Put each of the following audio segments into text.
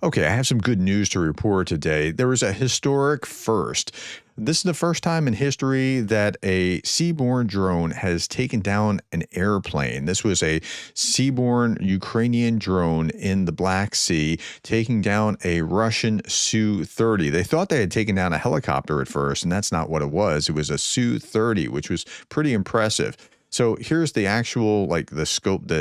Okay, I have some good news to report today. There was a historic first. This is the first time in history that a seaborne drone has taken down an airplane. This was a seaborne Ukrainian drone in the Black Sea, taking down a Russian Su-30. They thought they had taken down a helicopter at first, and that's not what it was. It was a Su-30, which was pretty impressive. So here's the actual, the scope,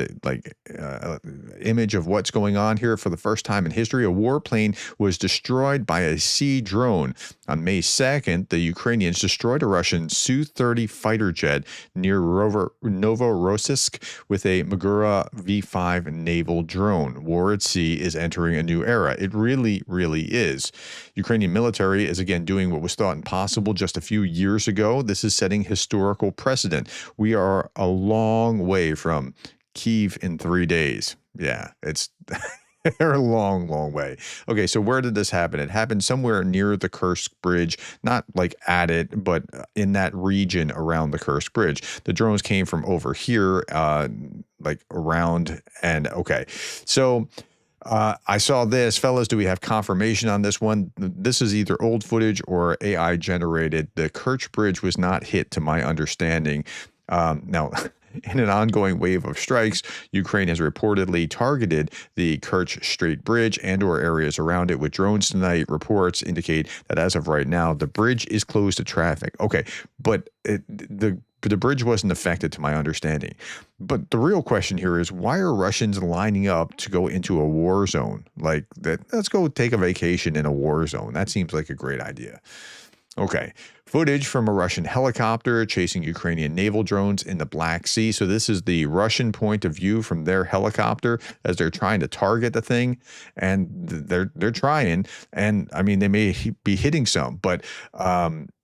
image of what's going on here. For the first time in history, a warplane was destroyed by a sea drone. On May 2nd, the Ukrainians destroyed a Russian Su-30 fighter jet near Novorossiysk with a Magura V-5 naval drone. War at sea is entering a new era. It really, really is. Ukrainian military is again doing what was thought impossible just a few years ago. This is setting historical precedent. We are a long way from Kyiv in 3 days. Yeah, it's they're a long, long way. Okay, so where did this happen? It happened somewhere near the Kerch Bridge, not like at it, but in that region around the Kerch Bridge. The drones came from over here, around, and okay. So I saw this. Fellas, do we have confirmation on this one? This is either old footage or AI generated. The Kerch Bridge was not hit, to my understanding. Now, in an ongoing wave of strikes, Ukraine has reportedly targeted the Kerch Strait Bridge and/or areas around it with drones tonight. Reports indicate that as of right now, the bridge is closed to traffic. Okay, but the bridge wasn't affected, to my understanding. But the real question here is, why are Russians lining up to go into a war zone like that? Let's go take a vacation in a war zone. That seems like a great idea. Okay, footage from a Russian helicopter chasing Ukrainian naval drones in the Black Sea. So this is the Russian point of view from their helicopter as they're trying to target the thing, and they're trying, and I mean they may be hitting some, but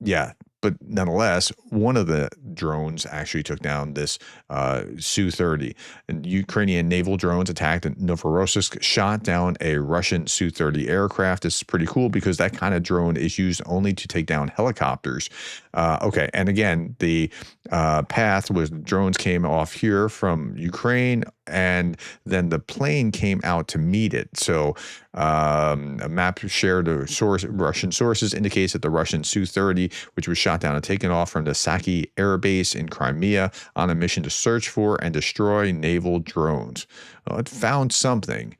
yeah. But nonetheless, one of the drones actually took down this Su-30. And Ukrainian naval drones attacked Novorossiysk, shot down a Russian Su-30 aircraft. This is pretty cool because that kind of drone is used only to take down helicopters. Okay, and again, the path was drones came off here from Ukraine, and then the plane came out to meet it. So a map shared to Russian sources indicates that the Russian Su-30, which was shot down and taken off from the Saki Air Base in Crimea on a mission to search for and destroy naval drones. Well, it found something.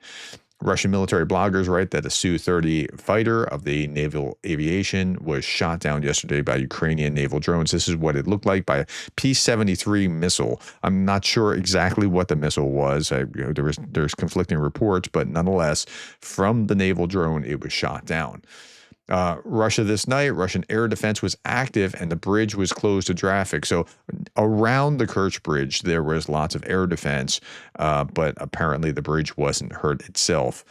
Russian military bloggers write that a Su-30 fighter of the naval aviation was shot down yesterday by Ukrainian naval drones. This is what it looked like by a P-73 missile. I'm not sure exactly what the missile was. There's conflicting reports, but nonetheless, from the naval drone, it was shot down. Russia this night, Russian air defense was active and the bridge was closed to traffic. So around the Kerch Bridge, there was lots of air defense, but apparently the bridge wasn't hurt itself.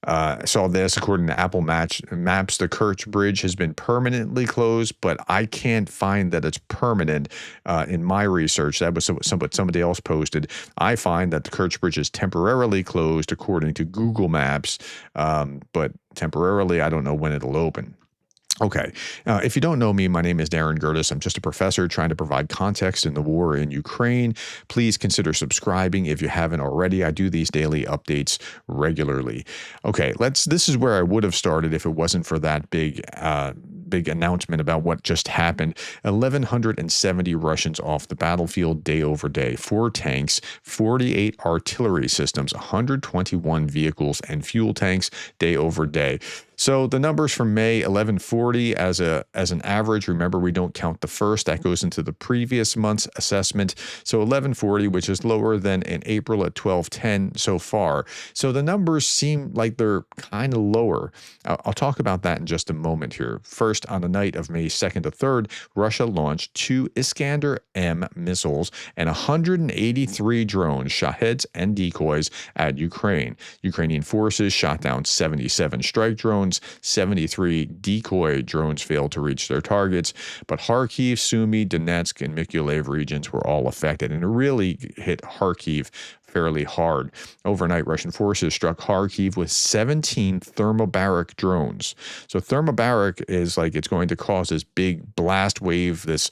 I saw this, according to Apple Maps, the Kerch Bridge has been permanently closed, but I can't find that it's permanent in my research. That was what somebody else posted. I find that the Kerch Bridge is temporarily closed, according to Google Maps, but temporarily, I don't know when it'll open. Okay, if you don't know me, my name is Darren Gerdes. I'm just a professor trying to provide context in the war in Ukraine. Please consider subscribing if you haven't already. I do these daily updates regularly. Okay, this is where I would have started if it wasn't for that big announcement about what just happened. 1,170 Russians off the battlefield day over day. 4 tanks, 48 artillery systems, 121 vehicles and fuel tanks day over day. So the numbers from May, 1140 as an average. Remember, we don't count the first. That goes into the previous month's assessment. So 1140, which is lower than in April at 1210 so far. So the numbers seem like they're kind of lower. I'll talk about that in just a moment here. First, on the night of May 2nd to 3rd, Russia launched 2 Iskander-M missiles and 183 drones, Shaheds and decoys at Ukraine. Ukrainian forces shot down 77 strike drones. 73 decoy drones failed to reach their targets, but Kharkiv, Sumy, Donetsk, and Mykolaiv regions were all affected, and it really hit Kharkiv fairly hard. Overnight, Russian forces struck Kharkiv with 17 thermobaric drones. So thermobaric is like it's going to cause this big blast wave, this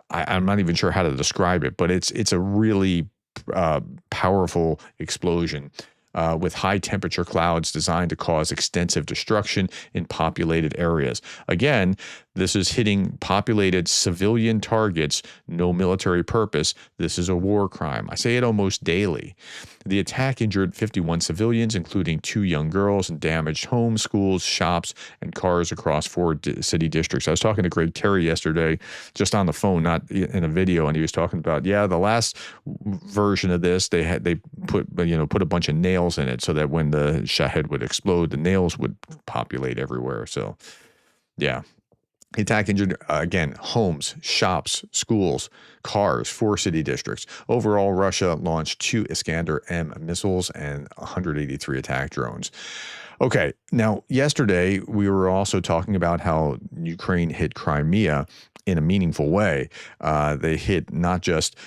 I'm not even sure how to describe it, but it's a really powerful explosion. with high temperature clouds designed to cause extensive destruction in populated areas. Again, this is hitting populated civilian targets, no military purpose. This is a war crime. I say it almost daily. The attack injured 51 civilians, including 2 young girls, and damaged homes, schools, shops, and cars across 4 city districts. I was talking to Greg Terry yesterday, just on the phone, not in a video, and he was talking about, the last version of this, they put a bunch of nails in it so that when the shahed would explode, the nails would populate everywhere. So, yeah. The attack injured, again, homes, shops, schools, cars, 4 city districts. Overall, Russia launched 2 Iskander-M missiles and 183 attack drones. Okay, now, yesterday, we were also talking about how Ukraine hit Crimea in a meaningful way. They hit not just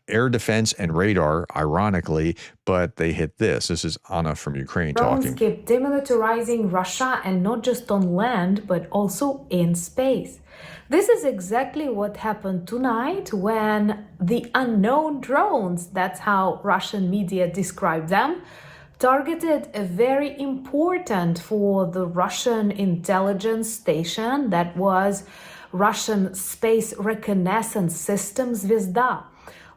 air defense and radar, ironically, but they hit this. This is Anna from Ukraine talking. Drones keep demilitarizing Russia, and not just on land, but also in space. This is exactly what happened tonight when the unknown drones, that's how Russian media describe them, targeted a very important for the Russian intelligence station that was Russian space reconnaissance system Zvezda,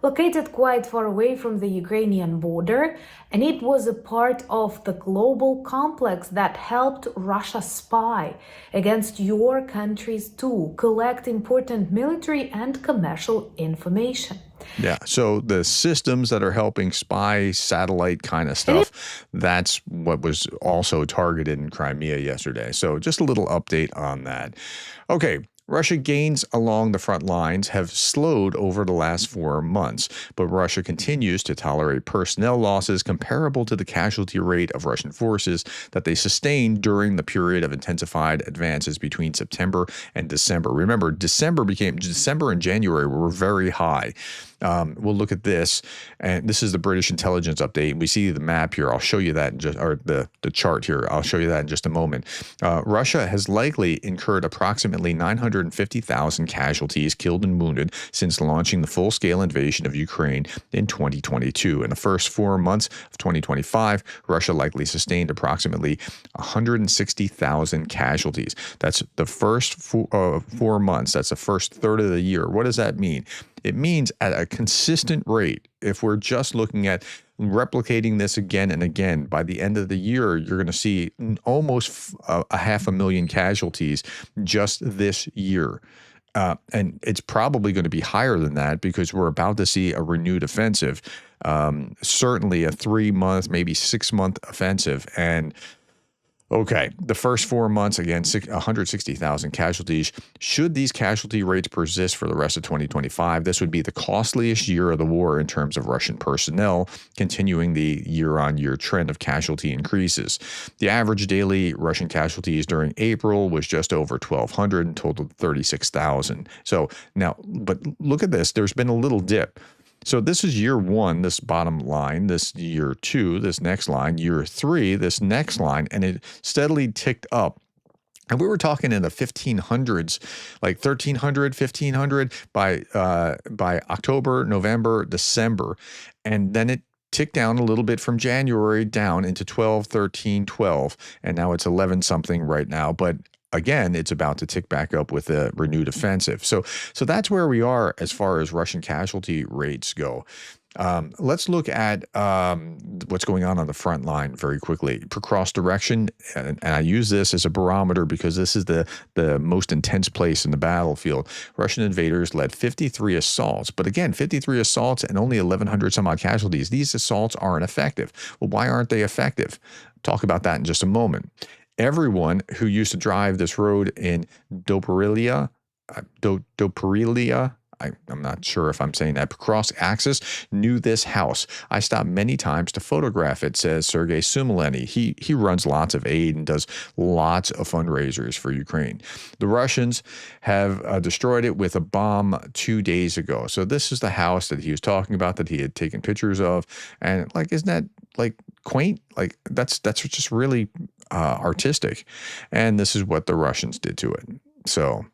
located quite far away from the Ukrainian border, and it was a part of the global complex that helped Russia spy against your countries to collect important military and commercial information. Yeah, so the systems that are helping spy satellite kind of stuff, that's what was also targeted in Crimea yesterday. So just a little update on that. Okay. Russia gains along the front lines have slowed over the last 4 months, but Russia continues to tolerate personnel losses comparable to the casualty rate of Russian forces that they sustained during the period of intensified advances between September and December. Remember, December and January were very high. We'll look at this, and this is the British intelligence update. We see the map here. I'll show you that the chart here. I'll show you that in just a moment. Russia has likely incurred approximately 950,000 casualties, killed and wounded, since launching the full-scale invasion of Ukraine in 2022. In the first 4 months of 2025, Russia likely sustained approximately 160,000 casualties. That's the first 4 months. That's the first third of the year. What does that mean? It means at a consistent rate, if we're just looking at replicating this again and again, by the end of the year, you're going to see almost 500,000 casualties just this year. And it's probably going to be higher than that because we're about to see a renewed offensive, certainly a 3-month, maybe 6-month offensive. And okay, the first 4 months, again, 160,000 casualties. Should these casualty rates persist for the rest of 2025, this would be the costliest year of the war in terms of Russian personnel, continuing the year-on-year trend of casualty increases. The average daily Russian casualties during April was just over 1,200 and totaled 36,000. So now, but look at this. There's been a little dip. So this is year 1, this bottom line, this year 2, this next line, year 3, this next line, and it steadily ticked up. And we were talking in the 1500s, like 1300, 1500 by October, November, December. And then it ticked down a little bit from January down into 12, 13, 12. And now it's 11 something right now. But again, it's about to tick back up with a renewed offensive. So that's where we are as far as Russian casualty rates go. Let's look at what's going on the front line very quickly. Per cross direction, and I use this as a barometer because this is the most intense place in the battlefield. Russian invaders led 53 assaults, but again, 53 assaults and only 1,100 some odd casualties. These assaults aren't effective. Well, why aren't they effective? Talk about that in just a moment. Everyone who used to drive this road in Doperilia, I'm not sure if I'm saying that, cross axis, knew this house. I stopped many times to photograph it, says Sergei Sumileny. He runs lots of aid and does lots of fundraisers for Ukraine. The Russians have destroyed it with a bomb 2 days ago. So this is the house that he was talking about, that he had taken pictures of. And like, isn't that like quaint? Like that's just really artistic. And this is what the Russians did to it. So,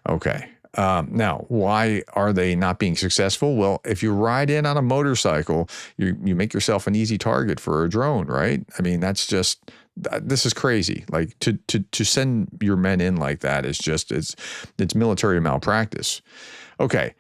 okay. Now, why are they not being successful? Well, if you ride in on a motorcycle, you make yourself an easy target for a drone, right? I mean, that's just this is crazy. Like to send your men in like that is just it's military malpractice. Okay.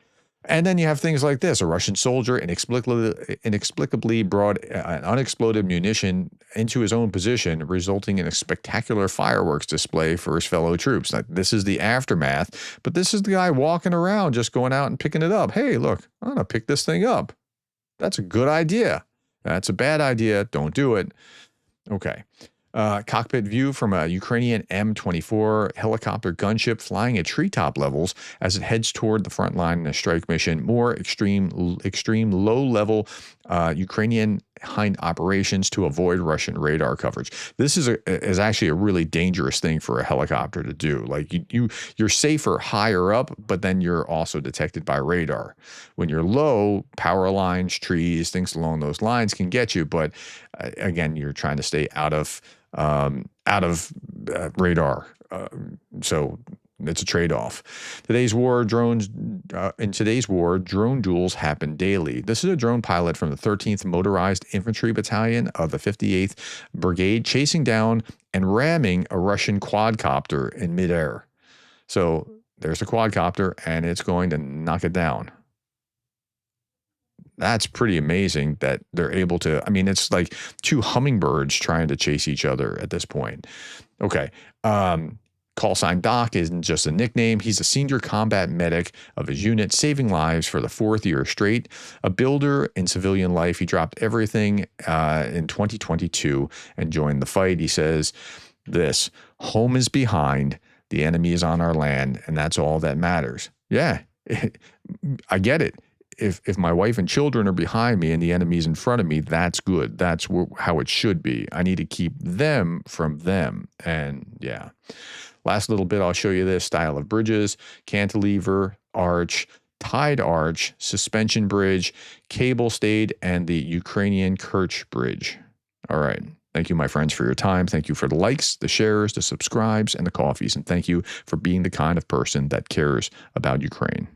And then you have things like this. A Russian soldier inexplicably brought an unexploded munition into his own position, resulting in a spectacular fireworks display for his fellow troops. Now, this is the aftermath, but this is the guy walking around just going out and picking it up. Hey, look, I'm going to pick this thing up. That's a good idea. That's a bad idea. Don't do it. Okay. Cockpit view from a Ukrainian M24 helicopter gunship flying at treetop levels as it heads toward the front line in a strike mission. More extreme low-level Ukrainian hind operations to avoid Russian radar coverage. This is actually a really dangerous thing for a helicopter to do. Like you're safer higher up, but then you're also detected by radar. When you're low, power lines, trees, things along those lines can get you. But again, you're trying to stay out of radar. So it's a trade-off. In today's war, drone duels happen daily. This is a drone pilot from the 13th Motorized Infantry Battalion of the 58th Brigade chasing down and ramming a Russian quadcopter in midair. So there's a quadcopter and it's going to knock it down. That's pretty amazing that they're able to. I mean, it's like two hummingbirds trying to chase each other at this point. Okay. Call sign Doc isn't just a nickname. He's a senior combat medic of his unit, saving lives for the 4th year straight. A builder in civilian life, he dropped everything in 2022 and joined the fight. He says this: home is behind, the enemy is on our land, and that's all that matters. Yeah, I get it. If my wife and children are behind me and the enemy's in front of me, that's good. That's how it should be. I need to keep them from them. And yeah. Last little bit, I'll show you this style of bridges: cantilever, arch, tied arch, suspension bridge, cable stayed, and the Ukrainian Kerch bridge. All right. Thank you, my friends, for your time. Thank you for the likes, the shares, the subscribes, and the coffees. And thank you for being the kind of person that cares about Ukraine.